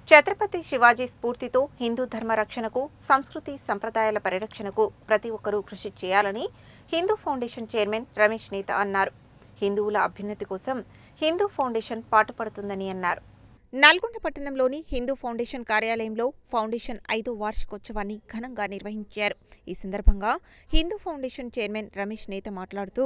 ఛత్రపతి శివాజీ స్ఫూర్తితో హిందూ ధర్మ రక్షణకు, సంస్కృతి సంప్రదాయాల పరిరక్షణకు ప్రతి ఒక్కరూ కృషి చేయాలని హిందూ ఫౌండేషన్ చైర్మన్ రమేష్ నేత అన్నారు. హిందువుల అభ్యున్నతి కోసం హిందూ ఫౌండేషన్ పాటుపడుతుందని అన్నారు. నల్గొండ పట్టణంలోని హిందూ ఫౌండేషన్ కార్యాలయంలో ఫౌండేషన్ 5వ వార్షికోత్సవాన్ని ఘనంగా నిర్వహించారు. ఈ సందర్భంగా హిందూ ఫౌండేషన్ చైర్మన్ రమేష్ నేత మాట్లాడుతూ,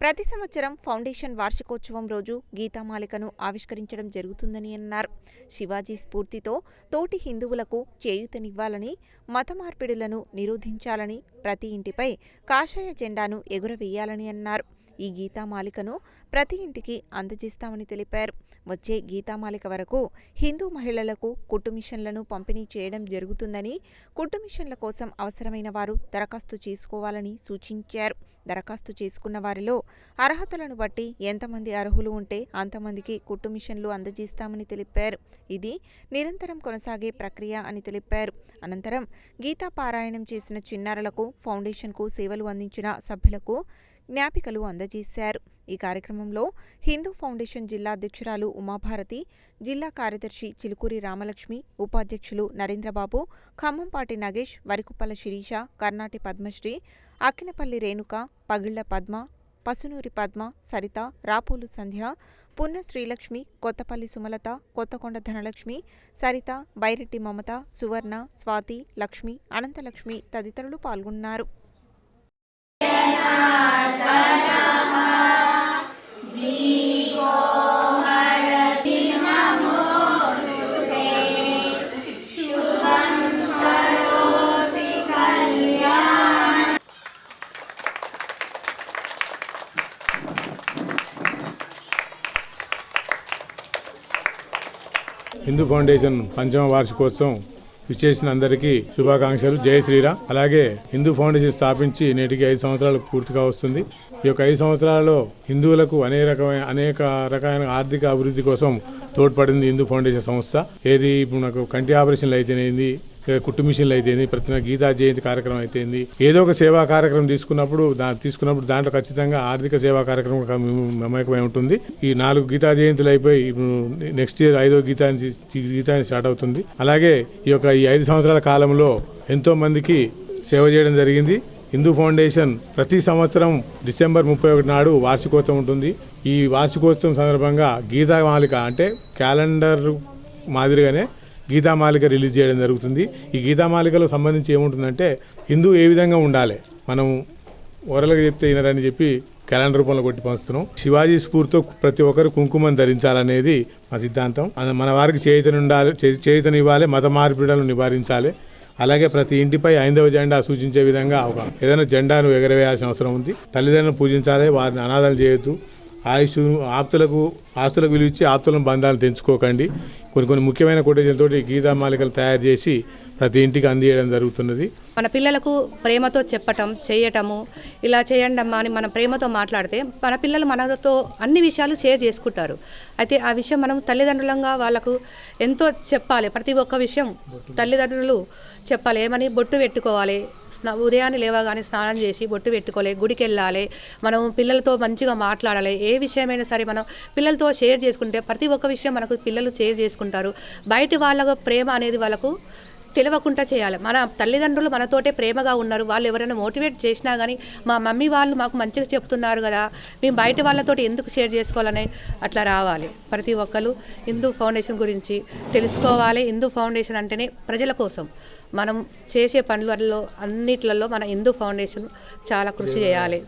ప్రతి సంవత్సరం ఫౌండేషన్ వార్షికోత్సవం రోజు గీతామాలికను ఆవిష్కరించడం జరుగుతుందని అన్నారు. శివాజీ స్ఫూర్తితో తోటి హిందువులకు చేయూతనివ్వాలని, మత మార్పిడులను నిరోధించాలని, ప్రతి ఇంటిపై కాషాయ జెండాను ఎగురవేయాలని అన్నారు. ఈ గీతామాలికను ప్రతి ఇంటికి అందజేస్తామని తెలిపారు. వచ్చే గీతామాలిక వరకు హిందూ మహిళలకు కుట్టు మిషన్లను పంపిణీ చేయడం జరుగుతుందని, కుట్టు మిషన్ల కోసం అవసరమైన వారు దరఖాస్తు చేసుకోవాలని సూచించారు. దరఖాస్తు చేసుకున్న వారిలో అర్హతలను బట్టి ఎంతమంది అర్హులు ఉంటే అంతమందికి కుట్టు మిషన్లు అందజేస్తామని తెలిపారు. ఇది నిరంతరం కొనసాగే ప్రక్రియ అని తెలిపారు. అనంతరం గీతా పారాయణం చేసిన చిన్నారులకు, ఫౌండేషన్కు సేవలు అందించిన సభ్యులకు జ్ఞాపికలు అందజేశారు. ఈ కార్యక్రమంలో హిందూ ఫౌండేషన్ జిల్లా అధ్యక్షురాలు ఉమాభారతి, జిల్లా కార్యదర్శి చిలుకూరి రామలక్ష్మి, ఉపాధ్యక్షులు నరేంద్రబాబు, ఖమ్మంపాటి నగేష్, వరికుప్పల శిరీష, కర్ణాటి పద్మశ్రీ, అక్కినపల్లి రేణుక, పగిళ్ల పద్మ, పసునూరి పద్మ, సరిత, రాపూలు సంధ్య, పున్న శ్రీలక్ష్మి, కొత్తపల్లి సుమలత, కొత్తకొండ ధనలక్ష్మి, సరిత, బైరెడ్డి మమత, సువర్ణ, స్వాతి, లక్ష్మి, అనంతలక్ష్మి తదితరులు పాల్గొన్నారు. హిందూ ఫౌండేషన్ 5వ వార్షికోత్సవం విచ్చేసిన అందరికీ శుభాకాంక్షలు. జై శ్రీరామ్. అలాగే హిందూ ఫౌండేషన్ స్థాపించి నేటికి 5 సంవత్సరాలు పూర్తిగా వస్తుంది. ఈ యొక్క 5 సంవత్సరాలలో హిందువులకు అనేక రకాల ఆర్థిక అభివృద్ధి కోసం తోడ్పడింది హిందూ ఫౌండేషన్ సంస్థ. ఏది ఇప్పుడు నాకు కంటి ఆపరేషన్లు అయితేనేది, కుట్టు మిషన్లు అయితేంది, ప్రతి గీతా జయంతి కార్యక్రమం అయితేంది, ఏదో ఒక సేవా కార్యక్రమం తీసుకున్నప్పుడు దాంట్లో ఖచ్చితంగా ఆర్థిక సేవా కార్యక్రమం మమేకమై ఉంటుంది. ఈ 4 గీతా జయంతులు అయిపోయి నెక్స్ట్ ఇయర్ 5వ గీతాన్ని స్టార్ట్ అవుతుంది. అలాగే ఈ 5 సంవత్సరాల కాలంలో ఎంతో మందికి సేవ చేయడం జరిగింది. హిందూ ఫౌండేషన్ ప్రతి సంవత్సరం డిసెంబర్ 31 నాడు వార్షికోత్సవం ఉంటుంది. ఈ వార్షికోత్సవం సందర్భంగా గీతామాలిక అంటే క్యాలెండర్ మాదిరిగానే గీతామాలిక రిలీజ్ చేయడం జరుగుతుంది. ఈ గీతామాలికలో సంబంధించి ఏముంటుందంటే, హిందూ ఏ విధంగా ఉండాలి, మనం ఓరలుగా చెప్తే వినరని చెప్పి క్యాలెండర్ రూపంలో కొట్టి పంచుతున్నాం. శివాజీ స్ఫూర్తితో ప్రతి ఒక్కరు కుంకుమను ధరించాలనేది మా సిద్ధాంతం. మన వారికి చేయుతనివ్వాలి, మత మార్పిడులను నివారించాలి. అలాగే ప్రతి ఇంటిపై 5వ జెండా సూచించే విధంగా ఏదైనా జెండాను ఎగరవేయాల్సిన అవసరం ఉంది. తల్లిదండ్రులను పూజించాలి, వారిని అనాథాలు చేయొద్దు. ఆస్తులకు విలువ ఇచ్చి ఆప్తులను బంధాలను తెంచుకోకండి. కొన్ని ముఖ్యమైన కొటేషన్లతోటి గీతామాలికలు తయారు చేసి ప్రతి ఇంటికి అందియడం జరుగుతున్నది. మన పిల్లలకు ప్రేమతో చేయటము, ఇలా చేయండి అమ్మా అని మనం ప్రేమతో మాట్లాడితే మన పిల్లలు మనతో అన్ని విషయాలు షేర్ చేసుకుంటారు. అయితే ఆ విషయం మనం తల్లిదండ్రులంగా వాళ్ళకు ఎంతో చెప్పాలి. ప్రతి ఒక్క విషయం తల్లిదండ్రులు చెప్పాలి. ఏమని బొట్టు పెట్టుకోవాలి, ఉదయాన్నే లేవగానే స్నానం చేసి బొట్టు పెట్టుకోవాలి, గుడికి వెళ్ళాలి, మనం పిల్లలతో మంచిగా మాట్లాడాలి. ఏ విషయమైనా సరే మనం పిల్లలతో షేర్ చేసుకుంటే ప్రతి ఒక్క విషయం మనకు పిల్లలు షేర్ చేసుకుంటారు. బయట వాళ్ళ ప్రేమ అనేది వాళ్ళకు తెలియకుండా చేయాలి. మన తల్లిదండ్రులు మనతోటే ప్రేమగా ఉన్నారు, వాళ్ళు ఎవరైనా మోటివేట్ చేసినా కానీ మా మమ్మీ వాళ్ళు మాకు మంచిగా చెప్తున్నారు కదా, మేము బయట వాళ్ళతోటి ఎందుకు షేర్ చేసుకోవాలని అట్లా రావాలి. ప్రతి ఒక్కరు హిందూ ఫౌండేషన్ గురించి తెలుసుకోవాలి. హిందూ ఫౌండేషన్ అంటేనే ప్రజల కోసం. మనం చేసే పనులలో అన్నిట్లలో మన హిందూ ఫౌండేషన్ చాలా కృషి చేయాలి.